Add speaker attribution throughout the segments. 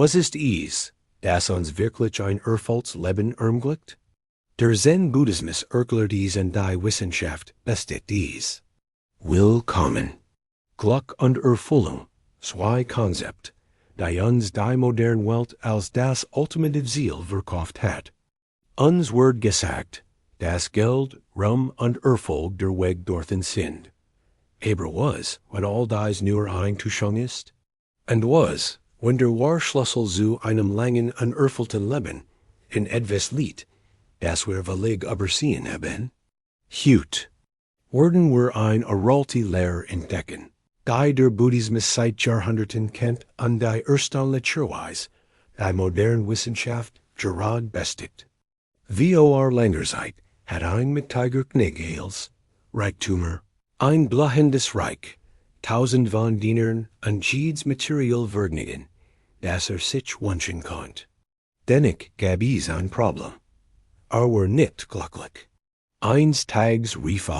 Speaker 1: Was ist das uns wirklich ein erfülltes Leben ermöglicht? Der Zen-Buddhismus erklärt dies und die Wissenschaft bestätigt dies. Willkommen. Glück und Erfüllung, zwei Konzepte, die uns die moderne Welt als das ultimative Ziel verkauft hat. Uns wird gesagt, dass Geld, Ruhm und Erfolg der Weg dorthin sind. Aber was, wenn all dies nur Eintäuschung ist? Und was, wenn der wahre Schlüssel zu einem langen und erfüllten Leben in etwas liegt, das wir willig übersehen haben? Hut. Werden wir ein uralte Lehre entdecken, die der Buddhismus seit Jahrhunderten kennt und die erstaunlicherweise die moderne Wissenschaft gerade bestätigt. Wie langer Zeit hat ein mit Tiger Knigels, Reichtümer, ein blechendes Reich, tausend von Dienern und jedes Material Vergnügen, das sich wünschen konnte. Dennoch gab es ein Problem. War nicht glücklich. Eines Tages rief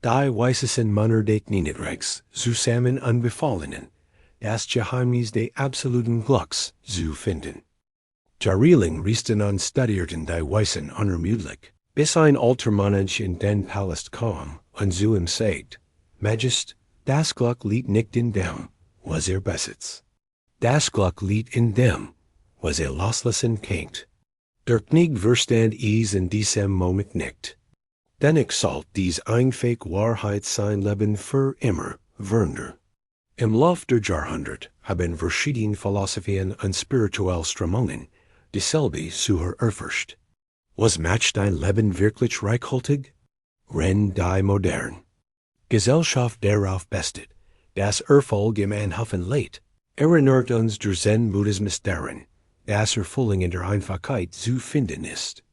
Speaker 1: die weißen Männer des Niederreichs zusammen und befahlen, das Geheimnis des absoluten Glücks zu finden. Jahrelang reisten und studierten die Weißen unermüdlich, bis ein alter Mönch in den Palast kam und zu ihm sagte, Majest, das Glück liegt nicht in dem, was besitzt. Das Glück liegt in dem, was loslassen kennt. Der Knieg verstand es in diesem Moment nicht. Dennoch sollte dies einfach Wahrheit sein Leben für immer werden. Im Lauf der Jahrhunderte haben verschiedene Philosophien und spirituelle Strömungen dieselbe Suche erforscht. Was macht dein Leben wirklich reichhaltig? Renn die modern. Gesellschaft darauf bestet, dass Erfolg im Anhöfen lebt, erinnert uns der Zen-Buddhismus daran, dass Erfüllung in der Einfachheit zu finden ist.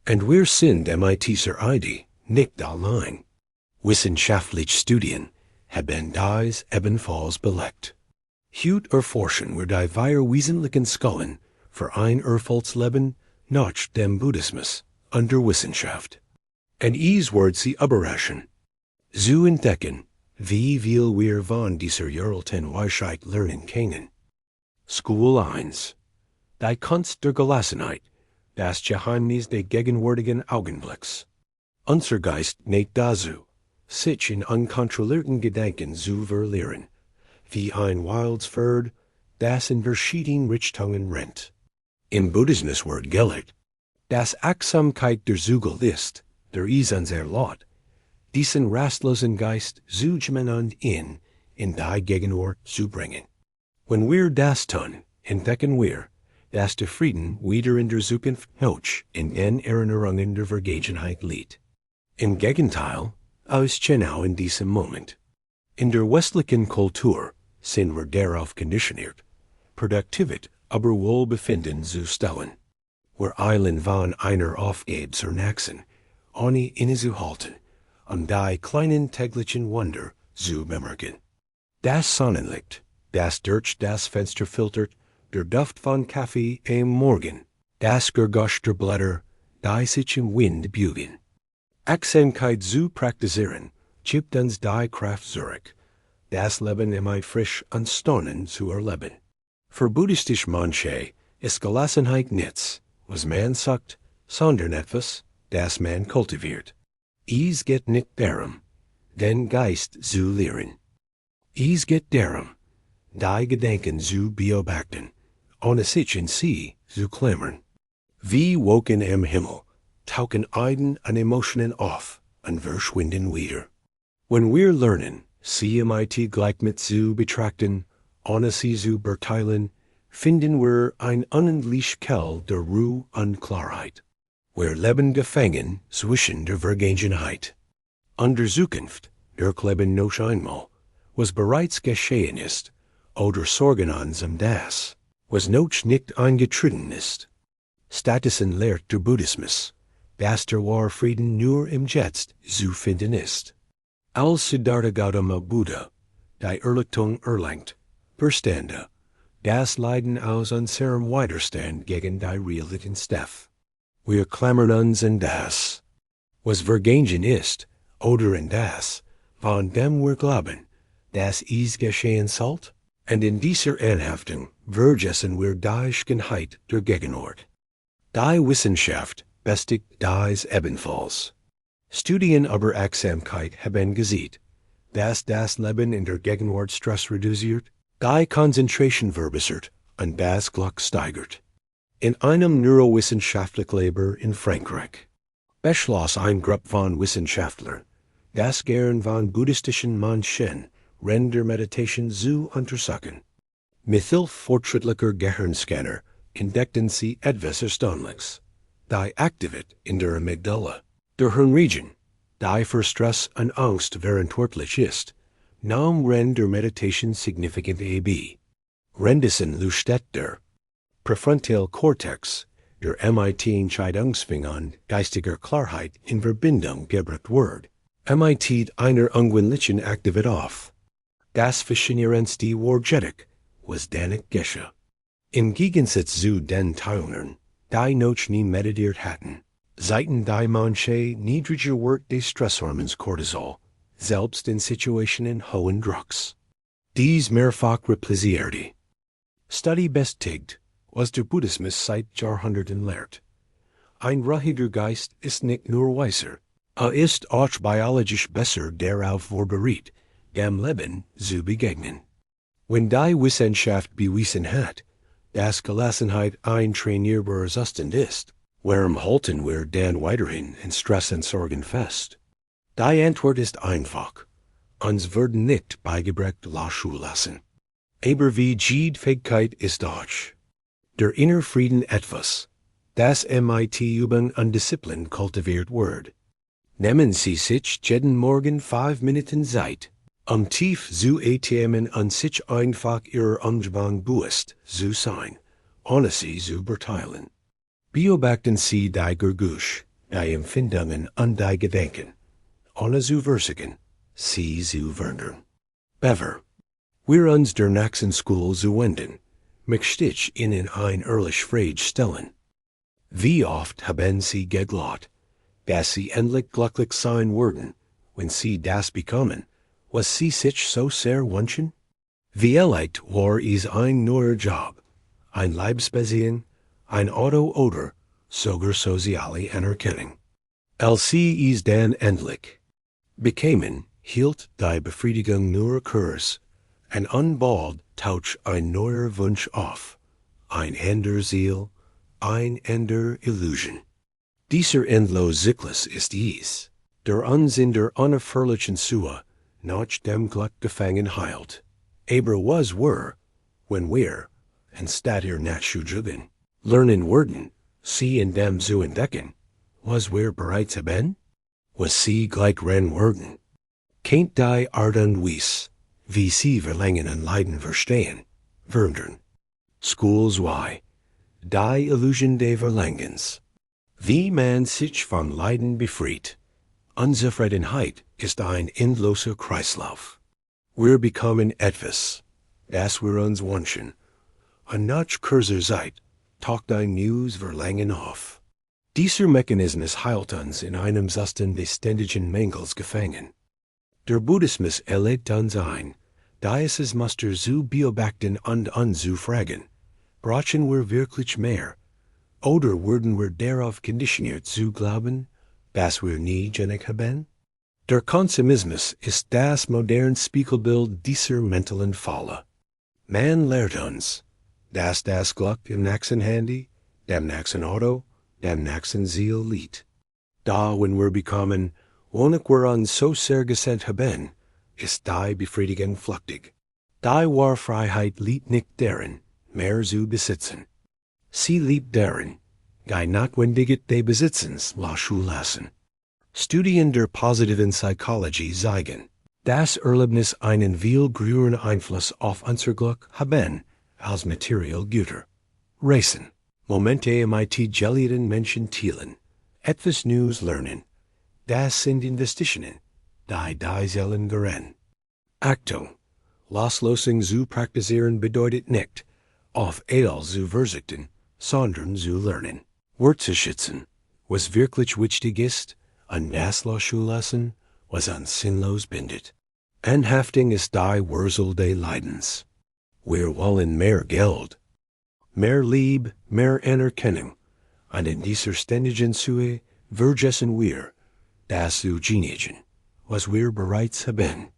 Speaker 1: Und wir sind dieser Idee nicht allein. Wissenschaftliche Studien haben dies ebenfalls belegt. Heute erforschen wir die vier wesentlichen Schulen für ein erfülltes Leben nach dem Buddhismus und der Wissenschaft. Und es wird sie überraschen, zu entdecken, wie viel wir von dieser uralte Weisheit lernen können. Schule 1. Die Kunst der Gelassenheit, das Geheimnis des gegenwärtigen Augenblicks. Unser Geist neigt dazu, sich in unkontrollierten Gedanken zu verlieren, wie ein wildes Pferd, das in verschiedenen Richtungen rennt. Im Buddhismus wird gelehrt, dass Achtsamkeit der Zugel ist, der es uns erlaubt, diesen rastlosen Geist zu nehmen und in die Gegenwart zu bringen. Wenn wir das tun, entdecken wir, dass der Frieden wieder in der Zukunft hoch in den Erinnerungen der Vergangenheit liegt. Im Gegenteil, aus genau in diesem Moment. In der westlichen Kultur sind wir darauf konditioniert, Produktivität aber Wohlbefinden zu stellen. Wir eilen von einer Aufgabe zur nächsten, ohne innezuhalten, die kleinen täglichen Wunder zu bemerken. Das Sonnenlicht, das durch das Fenster filtert, der Duft von Kaffee am Morgen, das Geräusch der Blätter, die sich im Wind bügen. Achtsamkeit zu praktizieren, gibt uns die Kraft zurück, das Leben immer frisch und staunend zu erleben. Für buddhistische Mönche ist Gelassenheit nichts, was man sagt, sondern etwas, das man kultiviert. Es geht nicht darum, den Geist zu lehren. Es geht darum, die Gedanken zu beobachten, ohne sich in sie zu klammern. Wie Wolken am Himmel tauchen Ideen und Emotionen auf und verschwinden wieder. Wenn wir lernen, sie gleich mit zu betrachten, ohne sie zu beurteilen, finden wir ein unendlich Quell der Ruhe und Klarheit. Wir leben gefangen zwischen der Vergangenheit und der Zukunft, der Leben noch einmal, was bereits geschehen ist, oder Sorgen uns das, was noch nicht eingetreten ist. Stattdessen lehrt der Buddhismus, dass der wahre Frieden nur im Jetzt zu finden ist. Als Siddhartha Gautama Buddha die Erleuchtung erlangt, verstande, das Leiden aus unserem Widerstand gegen die Realitäten Steff. Wir klammern uns in das, was vergangen ist, oder in das, von dem wir glauben, dass es geschehen sollt. and in dieser Anhaftung vergessen wir die Schönheit der Gegenwart. Die Wissenschaft bestigt dies ebenfalls. Studien über Achtsamkeit haben gesehen, dass das Leben in der Gegenwart Stress reduziert, die Konzentration verbessert und das Glück steigert. In einem neurowissenschaftlichen Labor in Frankreich beschloss ein Gruppe von Wissenschaftlern, das Gern von buddhistischen Mönchen der Meditation zu untersuchen. Mithilfe fortschrittlicher Gehirnscanner entdeckten sie etwas Erstaunliches. Die Aktivität in der Amygdala, der Hirnregion, die für Stress und Angst verantwortlich ist, nahm während der Meditation signifikant ab. Währenddessen lustet der Präfrontal Cortex, der Entscheidungsfindung geistiger Klarheit in Verbindung gebracht wird, einer ungewöhnlichen Aktivität auf. Das Faszinierendste die Warjetic was danach geschah. Im Gegensatz zu den Teilnehmern, die noch nie meditiert hatten, seiten die Mönche niedriger Wert des Stresshormons Cortisol, selbst in Situationen hohen Drucks. Dies mehrfach replizierte. Study bestätigt, was der Buddhismus seit Jahrhunderten lehrt. Ein ruhiger Geist ist nicht nur weiser, ist auch biologisch besser darauf vorbereitet, dem Leben zu begegnen. Wenn die Wissenschaft bewiesen hat, dass Gelassenheit ein trainierbarer Zustand ist, warum halten wir dann weiterhin in Stress und Sorgen fest? Die Antwort ist einfach. Uns werden nicht beigebracht loszulassen. Aber wie jede Fähigkeit ist doch der innere Frieden etwas, das mit Übung und Disziplin kultiviert wird. Nehmen Sie sich jeden Morgen 5 Minuten Zeit, tief zu atmen und sich einfach Ihrer Umgebung bewusst zu sein, ohne sie zu beurteilen. Beobachten Sie die Geräusche, die Empfindungen und die Gedanken, ohne zu würzigen, sie zu verändern. Bever, wir uns der nächsten Schule zu wenden, möchte ich Ihnen ein ehrlich Frage stellen. Wie oft haben Sie geglaubt, dass Sie endlich glücklich sein würden, wenn Sie das bekommen, was Sie sich so sehr wünschen? Vielleicht war es ein neuer Job, ein Leibsbeziehung, ein Auto oder sogar soziale Anerkennung. Als Sie es dann endlich bekämen, hielt die Befriedigung nur kurz, und bald taucht ein neuer Wunsch auf, ein anderer Ziel, ein anderer Illusion. Dieser endlose Zyklus ist es, der uns in der unerfreulichen Suche nach dem Glück gefangen hält. Aber was wir, wenn wir, anstatt ihr nachzujagen, lernen würden, sie in dem zu entdecken, was wir bereits haben? Was sie gleich rennen würden? Kennt die Art und Weise, wie sie Verlangen und Leiden verstehen, verändern. Schools why, die Illusion des Verlangens. Wie man sich von Leiden befreit. Unzufriedenheit ist ein endloser Kreislauf. Wir bekommen etwas, das wir uns wünschen, und nach kurzer Zeit taucht ein neues Verlangen auf. Dieser Mechanismus hält uns in einem Zustand des ständigen Mangels gefangen. Der Buddhismus lädt uns ein, dieses Muster zu beobachten und uns zu fragen, brauchen wir wirklich mehr, oder werden wir darauf konditioniert zu glauben, dass wir nie genug haben? Der Konsumismus ist das moderne Spiegelbild dieser mentalen Falle. Man lehrt uns, dass das Glück im nächsten Handy, dem nächsten Auto, dem nächsten Ziel liegt. Da, wenn wir bekommen, ohne wir uns so sehr gesendet haben, ist die Befriedigung flüchtig. Die wahre Freiheit liegt nicht darin, mehr zu besitzen. Sie liegt darin, die Notwendigkeit des Besitzens loszulassen. Studien der positiven Psychologie zeigen, dass Erlebnis einen viel größeren Einfluss auf unser Glück haben als materielle Güter. Reisen, Momente mit geliebten Menschen teilen, etwas Neues lernen, das sind Investitionen, die dieselben geren. Achtung, Loslassung zu praktizieren bedeutet nicht, auf alles zu verzichten, sondern zu lernen, wertzuschätzen, was wirklich wichtig ist, und das loszulassen, was uns sinnlos bindet. Anhaftung ist die Wurzel des Leidens. Wir wollen mehr Geld. Mehr Lieb, mehr Anerkennung. Und in dieser ständigen Suche vergessen wir, das zu genieren, was wir bereits haben.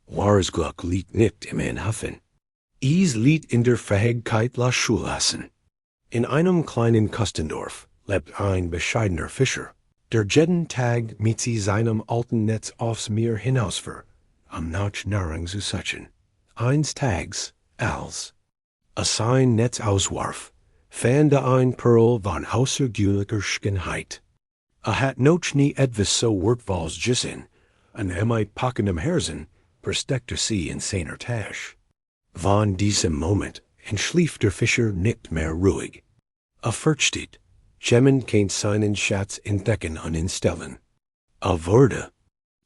Speaker 1: Wahres Glück liegt nicht im Anhoffen. Es liegt in der Fähigkeit loszulassen. In einem kleinen Kustendorf lebt ein bescheidener Fischer, der jeden Tag mit seinem alten Netz aufs Meer hinausfuhr, nach Nahrung zu suchen. Eines Tages, als sein Netz auswarf, fand ein Perl von außergewöhnlicher Schönheit. Hat noch nie etwas so wertvolles gesehen, und mit packendem Herzen versteckte sie in seiner Tasche. Von diesem Moment entschlief der Fischer nicht mehr ruhig. Versteht, jemand kann seinen Schatz entdecken und instellen. Wurde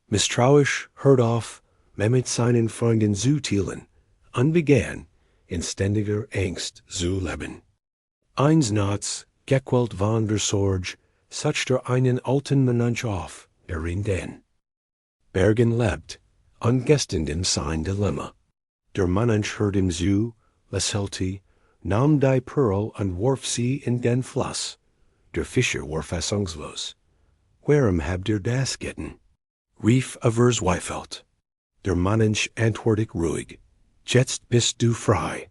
Speaker 1: misstrauisch, hört auf, mit seinen Freunden zu teilen, und begann, in ständiger Angst zu leben. Eines Nachts, gequält von der Sorge, suchte einen alten Mönch auf, der in den Bergen lebt, und gestern in sein Dilemma. Der Mönch hört ihm zu, lächelte, nahm die Perl und warf sie in den Fluss. Der Fischer war fassungslos. Warum habt ihr das getan? Rief verzweifelt. Der Mönch antwortete ruhig, jetzt bist du frei.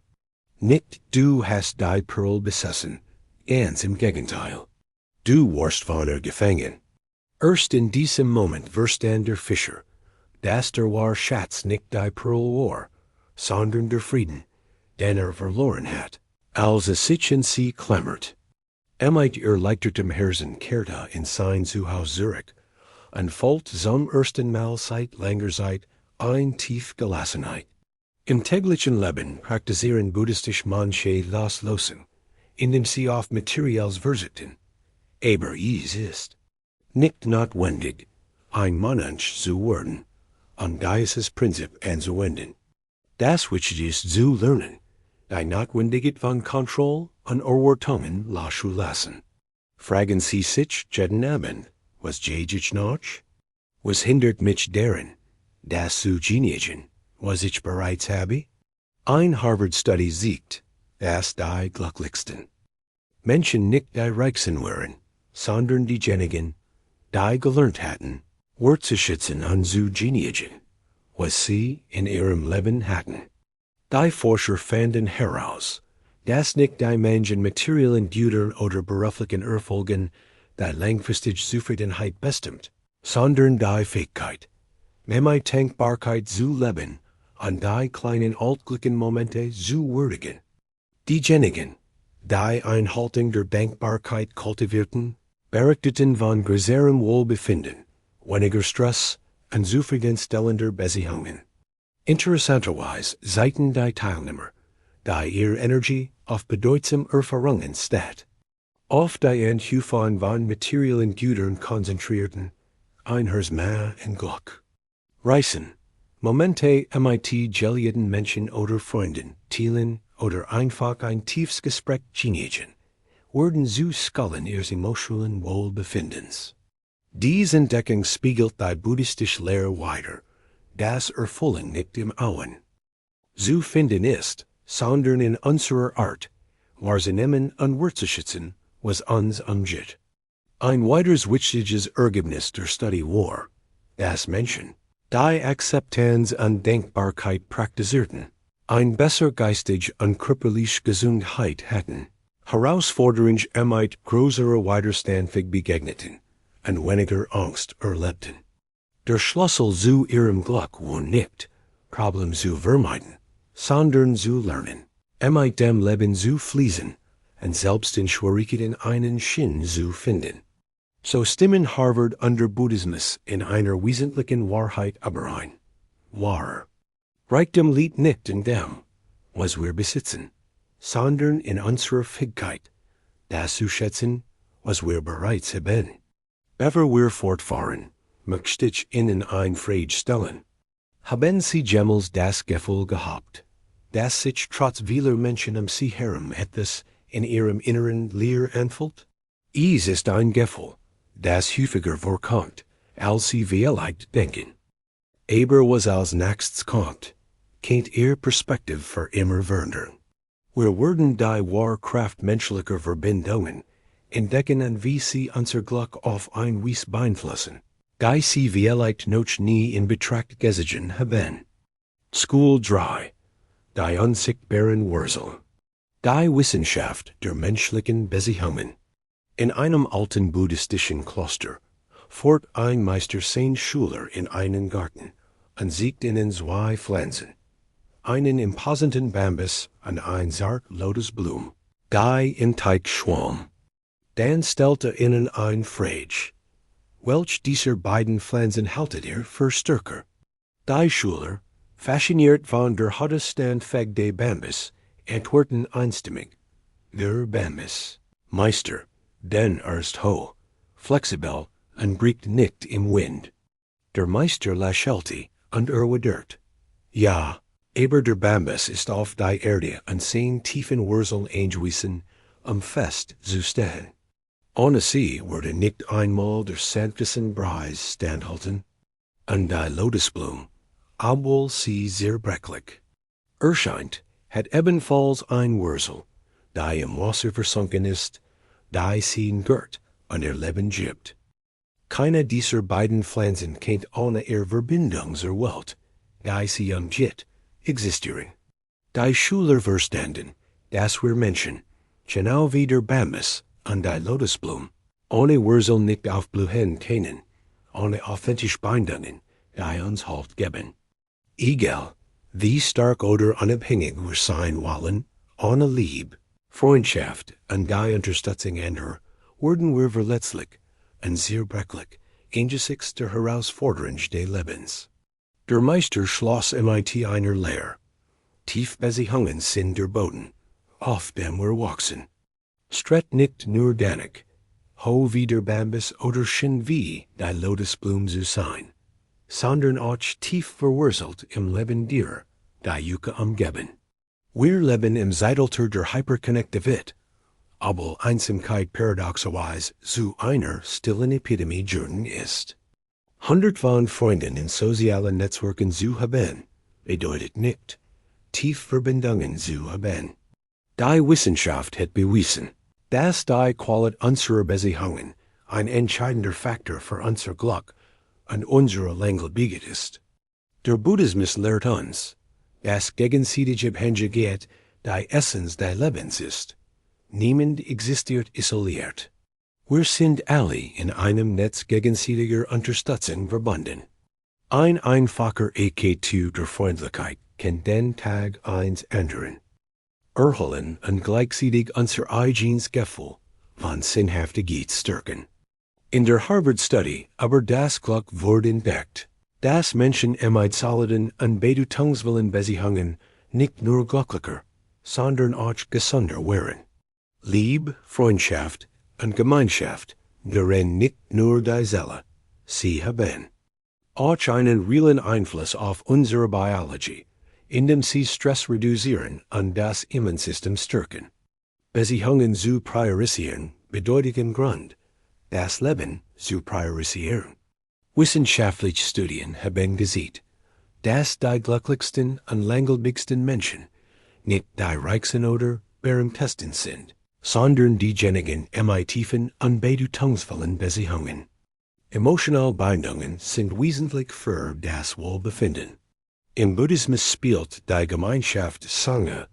Speaker 1: Nicht du hast die Perl besessen, ganz im Gegenteil. Du warst von ihr gefangen. Erst in diesem Moment verstand der Fischer, dass der wahre Schatz nicht die Perl war, sondern der Frieden, den verloren hat, als sich in sie klammert. Mit erleichtertem Herzen kehrte in sein Zuhause zurück und fällt zum ersten Mal seit langer Zeit ein tief Gelassenheit. Im täglichen Leben praktizieren buddhistische Mönche Loslassen, indem sie auf Materielles verzichten. Aber es ist nicht notwendig, ein Mönch zu werden, und dieses Prinzip anzuwenden. Das Wichtige ist zu lernen, die Notwendigkeit von Kontrolle und Erwartungen loszulassen. Fragen Sie sich jeden Abend, was ich noch? Was hindert mich daran, das zu genieren, was ich bereits habe? Ein Harvard-Study siegt, dass die glücklichsten Menschen nicht die Reichsten waren, sondern diejenigen, die gelernt hatten, wertzuschätzen und zu genieren, was sie in ihrem Leben hatten. Die Forscher fanden heraus, dass nicht die Menschen materiellen Gütern oder beruflichen Erfolgen die langfristige Zufriedenheit bestimmt, sondern die Fähigkeit, mit Dankbarkeit zu leben und die kleinen allglücklichen Momente zu würdigen. Diejenigen, die Einhaltung der Dankbarkeit kultivierten, berichteten von größerem Wohlbefinden, weniger Stress und zufriedenstellender Beziehungen. Interessanterweise zeigten die Teilnehmer, die ihre Energie auf bedeutsame Erfahrungen statt, auf die Anhäufung von materiellen Gütern konzentrierten, einhers mehr in Glück. Reisen, Momente mit geliebten Menschen oder Freunden teilen oder einfach ein tiefes Gespräch genießen, wurden zu Skallen ihres emotionalen Wohlbefindens. Diese Entdeckung spiegelt die buddhistische Lehre wider, dass Erfüllung nicht im Außen zu finden ist, sondern in unserer Art, wahrzunehmen und wertzuschätzen, was uns umgibt. Ein weiteres wichtiges Ergebnis der Studie war, dass Menschen, die Akzeptanz und Dankbarkeit praktizierten, ein besser geistig und körperliche Gesundheit hatten, Herausforderungen mit größerer Widerstandsfähigkeit begegneten und weniger Angst erlebten. Der Schlüssel zu ihrem Glück war nicht, Probleme zu vermeiden, sondern zu lernen, mit dem Leben zu fließen und selbst in Schwierigkeiten einen Sinn zu finden. So stimmen Harvard und der Buddhismus in einer wesentlichen Wahrheit überein. Wahre Reichtum liegt nicht in dem, was wir besitzen, sondern in unserer Fähigkeit, das zu schätzen, was wir bereits haben. Bevor wir fortfahren, möchte ich Ihnen eine Frage stellen. Haben Sie jemals das Gefühl gehabt, dass sich trotz vieler Menschen um Sie herum etwas in Ihrem Inneren leer anfühlt? Es ist ein Gefühl, das häufiger vorkommt, als Sie vielleicht denken. Aber was als nächstes kommt, kennt ihr Perspektive für immer verändern. Wir werden die wahre Kraft menschlicher Verbindungen entdecken und wie sie unser Glück auf ein Weise beeinflussen. Die sie vielleicht noch nie in Betracht gezogen haben. School 3. Die unsichtbaren Wurzel. Die Wissenschaft der menschlichen Beziehungen. In einem alten buddhistischen Kloster fort ein Meister seine Schüler in einen Garten und siegt ihnen zwei Pflanzen, einen imposenten Bambus und ein zart Lotusblum, die in Teig schwamm. Dann stellte ihnen ein Frage, welch dieser beiden Pflanzen haltet ihr für stärker? Die Schüler, fasziniert von der Hodestand Feg de Bambus, antworten einstimmig, der Bambus. Meister, denn ist hoch, flexibel und bricht nicht im Wind. Der Meister lächelte und erwidert, ja, aber der Bambus ist auf die Erde an seinen tiefen Wurzeln eingewiesen, fest zu stehen. Ohne sie würde nicht einmal der sanftesten Breise standhalten, und die Lotusblum, obwohl sie sehr brechlich erscheint, hat ebenfalls ein Wurzel, die im Wasser versunken ist, die sie girt und ihr Leben gibt. Keine dieser beiden Pflanzen kennt ohne ihre Verbindung zur Welt, die sie umgibt, existieren. Die Schüler verstanden, dass wir Menschen, genau wie der Bambus und die Lotusblum, ohne Wurzel nicht aufblühen können, ohne authentische Bindungen, die uns Halt geben. Egal, wie stark oder unabhängig wir sein wollen, ohne Liebe, Freundschaft und die Unterstützung anderer, werden wir verletzlich und sehr brechlich angesichts der Herausforderungen des Lebens. Der Meister schloss mit einer Lehre. Tief Beziehungen sind der Boden, auf dem wir wachsen. Stret nicht nur danig, ho wie der Bambus oder schön wie die Lotusblum zu sein, sondern auch tief verwurzelt im Leben derer, die Yucca umgeben. Wir leben im Zeitalter der Hyperkonnektivität, aber Einsamkeit paradoxerweise zu einer stillen Epidemie geworden ist. Hundert von Freunden in sozialen Netzwerken zu haben, bedeutet nicht, Tiefverbindungen zu haben. Die Wissenschaft hat bewiesen, dass die Qualität unserer Beziehungen ein entscheidender Faktor für unser Glück und unsere Langlebigkeit ist. Der Buddhismus lehrt uns, dass gegenseitige Abhängigkeit die Essenz des Lebens ist. Niemand existiert isoliert. Wir sind alle in einem Netz gegenseitiger Unterstützung verbunden. Ein einfacher EK2 der Freundlichkeit kann den Tag eins ändern. Erholen und gleichzeitig unser eigenes Gefühl von Sinnhaftigkeit stärken. In der Harvard-Studie aber das Glück wurde entdeckt, dass Menschen mit soliden und bedeutungsvollen Beziehungen nicht nur glücklicher, sondern auch gesunder wären. Liebe, Freundschaft und Gemeinschaft darin nicht nur die Seele, sie haben auch einen realen Einfluss auf unsere Biologie, indem sie Stress reduzieren und das Immunsystem stärken. Beziehungen zu priorisieren bedeutet im Grund, das Leben zu priorisieren. Wissenschaftliche Studien haben gezeigt, dass die glücklichsten und langlebigsten Menschen nicht die reichsten oder berühmtesten sind, sondern diejenigen mit tiefen und bedeutungsvollen Beziehungen. Emotionale Bindungen sind wesentlich für das Wohlbefinden. Im Buddhismus spielt die Gemeinschaft Sangha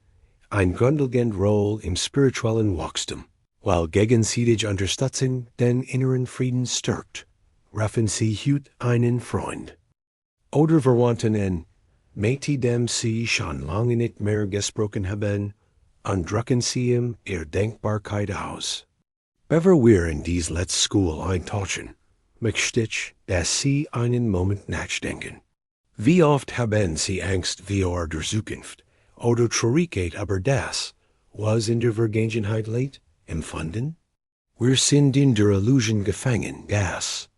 Speaker 1: eine grundlegende Rolle im spirituellen Wachstum, weil gegenseitige Unterstützung den inneren Frieden stärkt. Rufen Sie heute einen Freund oder Verwandten mit dem Sie schon lange nicht mehr gesprochen haben, und drücken Sie ihm Ihre Dankbarkeit aus. Bevor wir in diese letzte Schule eintauchen, möchte ich, dass Sie einen Moment nachdenken. Wie oft haben Sie Angst vor der Zukunft oder Traurigkeit über das, was in der Vergangenheit liegt, empfunden? Wir sind in der Illusion gefangen, dass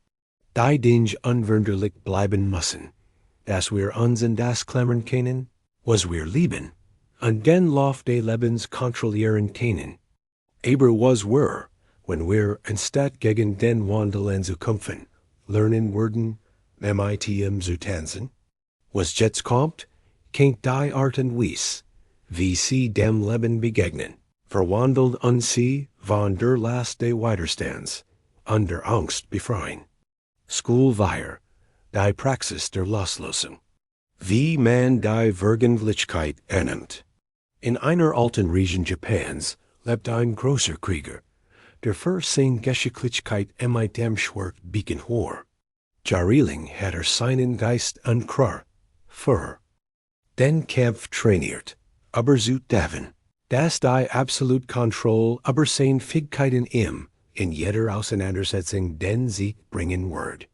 Speaker 1: die Dinge unveränderlich bleiben müssen, dass wir uns in das klammern können, was wir lieben, und den Lauf des Lebens kontrollieren können. Aber was wir, wenn wir anstatt gegen den Wandel zu kämpfen, lernen würden, mit ihm zu tanzen? Was jetzt kommt, kennt die Arten wies, wie sie dem Leben begegnen, verwandelt an sie, von der Last des Widerstands, an der Angst befreien. School wahre, die Praxis der Loslassung. Wie man die Vergänglichkeit annimmt. In einer alten Region Japans lebt ein großer Krieger, der für seine Geschicklichkeit mit dem Schwert bekannt war. Jahrelang hat seinen Geist an für den Kampf trainiert, aber zu daven, dass die absolute Kontrolle über seine Fähigkeiten ihm in jeder Auseinandersetzung den Sieg bringen wird.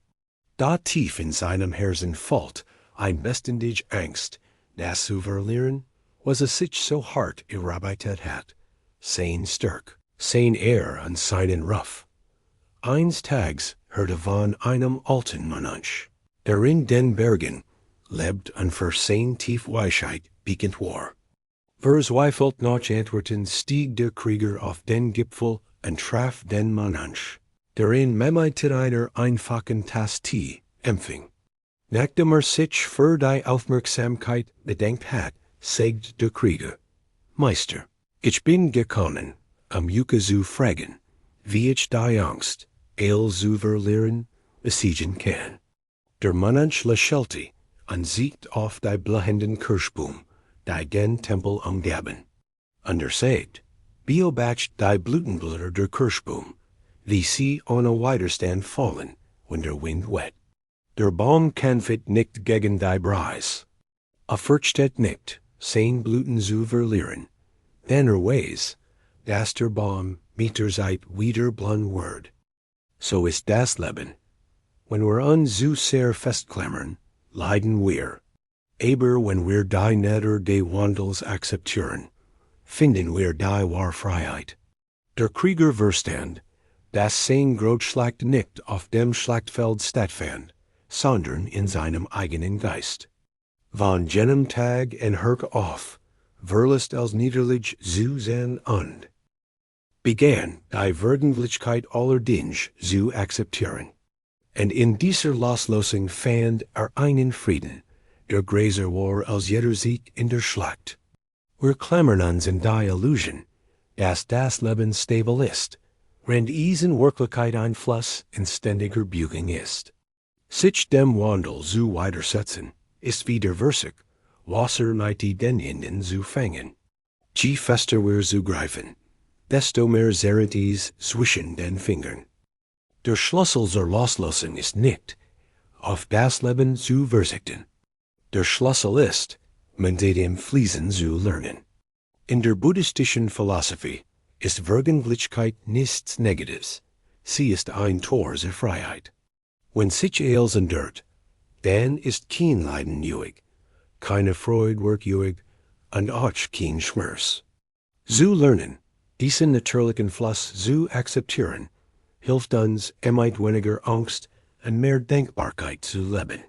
Speaker 1: Da tief in seinem Herzen fällt ein beständig Angst, das zu verlieren, was sich so hart erarbeitet hat, sein Stärk, sein an seinen Ruf. Eines Tages hörte von einem alten Mönch, der in den Bergen lebt und für sein tief Weisheit bekannt war. Verzweifelt nach Antworten stieg der Krieger auf den Gipfel und traf den Mönch, der ihn mit einer einfachen Tasse Tee empfing. Nachdem sich für die Aufmerksamkeit bedankt hat, sagt der Krieger, Meister, ich bin gekommen, Juke zu fragen, wie ich die Angst, zu verlieren, besiegen kann. Der Mönch lächelte und sieht auf die blühenden Kirschbaum, die den Tempel umgaben. Und sagt, beobacht die Blütenblätter der Kirschbaum, wie sie ohne Widerstand fallen, wenn der Wind weht. Der Baum kämpft nicht gegen die Preis. Versteht nicht, sein Blüten zu verlieren. Denn weiß, dass der Baum mit der Zeit wieder blühen wird. So ist das Leben. Wenn wir uns zu sehr festklammern, leiden wir. Aber wenn wir die Neder des Wandels akzeptieren, finden wir die wahre Freiheit. Der Krieger verstand, dass sein Grotschlacht nicht auf dem Schlachtfeld stattfand, sondern in seinem eigenen Geist. Von jenem Tag en hört auf, verlässt als niederlich zu sein und begann die Vergänglichkeit aller Dinge zu akzeptieren. Und in dieser Loslassung fand einen Frieden, der größer war als jeder Sieg in der Schlacht. Wir klammern uns in die Illusion, dass das Leben stabil ist, während es in Wirklichkeit ein Fluss in ständiger Bewegung ist. Sich dem Wandel zu widersetzen, ist widerwärtig, Wasser mit den Händen zu fangen. Je fester wir zugreifen, desto mehr zerrt es zwischen den Fingern. Der Schlüssel zur Loslassen ist nicht, auf das Leben zu verzichten. Der Schlüssel ist, mit dem Fließen zu lernen. In der buddhistischen Philosophie ist Vergänglichkeit nichts Negatives. Sie ist ein Tor zur Freiheit. Wenn sich alles ändert, dann ist kein Leiden nötig, keine Freude wird nötig und auch kein Schmerz. Zu lernen, diesen natürlichen Fluss zu akzeptieren, hilft uns, mit weniger Angst und mehr Denkbarkeit zu leben.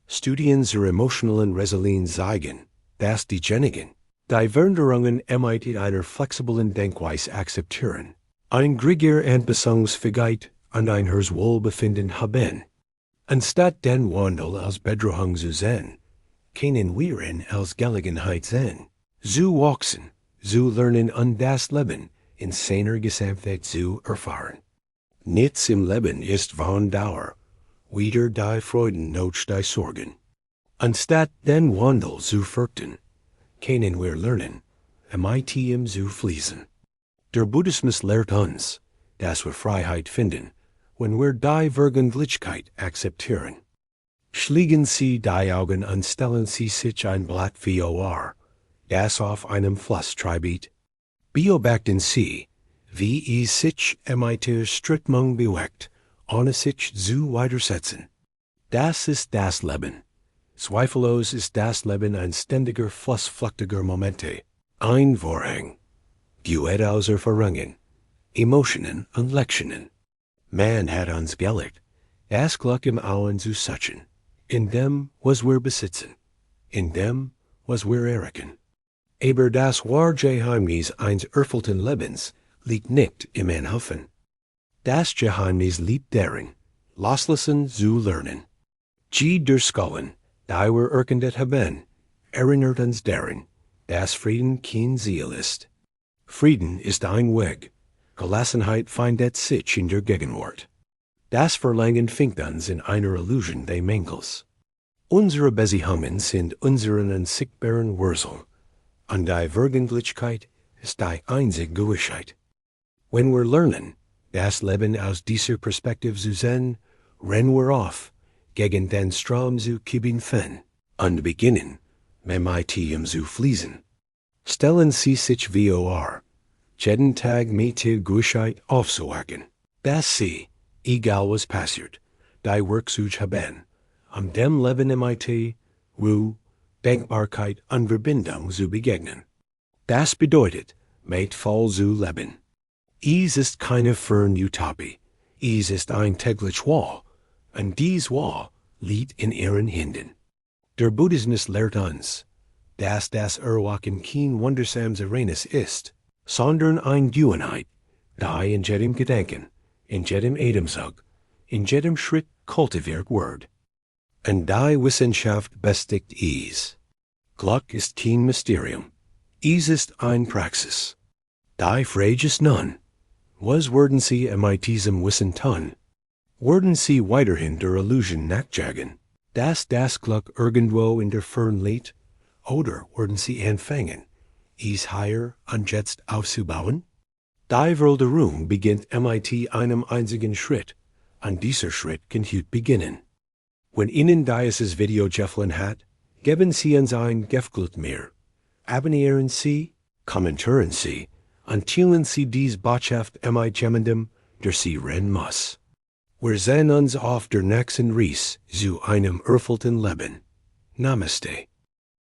Speaker 1: Studien zur emotionalen Resilienz zeigen, dass diejenigen, die Veränderungen mit einer flexiblen Denkweise akzeptieren, ein größere Anpassungsfähigkeit und ein höheres Wohlbefinden haben. Anstatt den Wandel als Bedrohung zu sehen, können wir ihn als Gelegenheit sehen, zu wachsen, zu lernen und das Leben in seiner Gesamtheit zu erfahren. Nichts im Leben ist von Dauer, weder die Freuden noch die Sorgen. Anstatt den Wandel zu fürchten, können wir lernen, mit ihm zu fließen. Der Buddhismus lehrt uns, dass wir Freiheit finden, wenn wir die Vergänglichkeit akzeptieren. Schließen Sie die Augen und stellen Sie sich ein Blatt vor, das auf einem Fluss treibt. Beobachten Sie, wie es sich mit der Strömung bewegt, ohne sich zu widersetzen. Das ist das Leben. Zweifellos ist das Leben ein ständiger Fluss flüchtiger Momente, ein Vorhang, geübt aus Erfahrungen, Emotionen und Lektionen. Man hat uns gelehrt, das Glück im Augen zu suchen, in dem, was wir besitzen, in dem, was wir erreichen. Aber das wahre Geheimnis eines erfüllten Lebens liegt nicht im Anhoffen. Das Geheimnis liegt darin, loslassen zu lernen. Die der Skallen, die wir erkannt haben, erinnert uns darin, dass Frieden kein Ziel ist. Frieden ist ein Weg. Gelassenheit findet sich in der Gegenwart. Das Verlangen fängt uns in einer Illusion des Mängels. Unsere Beziehungen sind unseren unsichtbaren Wurzel. Und die Wirklichkeit ist die einzige Gewissheit. Wenn wir lernen, das Leben aus dieser Perspektive zu sehen, rennen wir auf, gegen den Strom zu kämpfen, und beginnen, mit ihm zu fließen. Stellen Sie sich vor, jeden Tag mit der Gewissheit aufzuwachen, dass Sie, egal was passiert, die Werkzeug haben, dem Leben mit Ruhe, Dankbarkeit und Verbindung zu begegnen. Das bedeutet, mit voll zu leben. Es ist keine Fern-Utopie, es ist ein täglich Wahl, und dies Wahl liegt in Ihren Händen. Der Buddhismus lehrt uns, dass das Erwachen kein wundersames Ereignis ist, sondern eine Gewohnheit, die in jedem Gedanken, in jedem Atemzug, in jedem Schritt kultiviert wird. Und die Wissenschaft bestätigt es. Glück ist kein Mysterium, es ist eine Praxis. Die Frage ist nun, was werden Sie mit diesem Wissen tun? Werden Sie weiterhin der Illusion nachjagen, dass das Glück irgendwo in der Ferne liegt? Oder werden Sie anfangen, es hier und jetzt aufzubauen? Die Welt der Ruhe beginnt mit einem einzigen Schritt, und dieser Schritt kann heute beginnen. Wenn Ihnen dieses Video gefallen hat, geben Sie uns ein Gefällt mir, abonnieren Sie, kommentieren Sie, und teilen Sie diese Botschaft mit jemandem, der Sie rennen muss. Wir sehen uns auf der nächsten Reise zu einem erfüllten Leben. Namaste.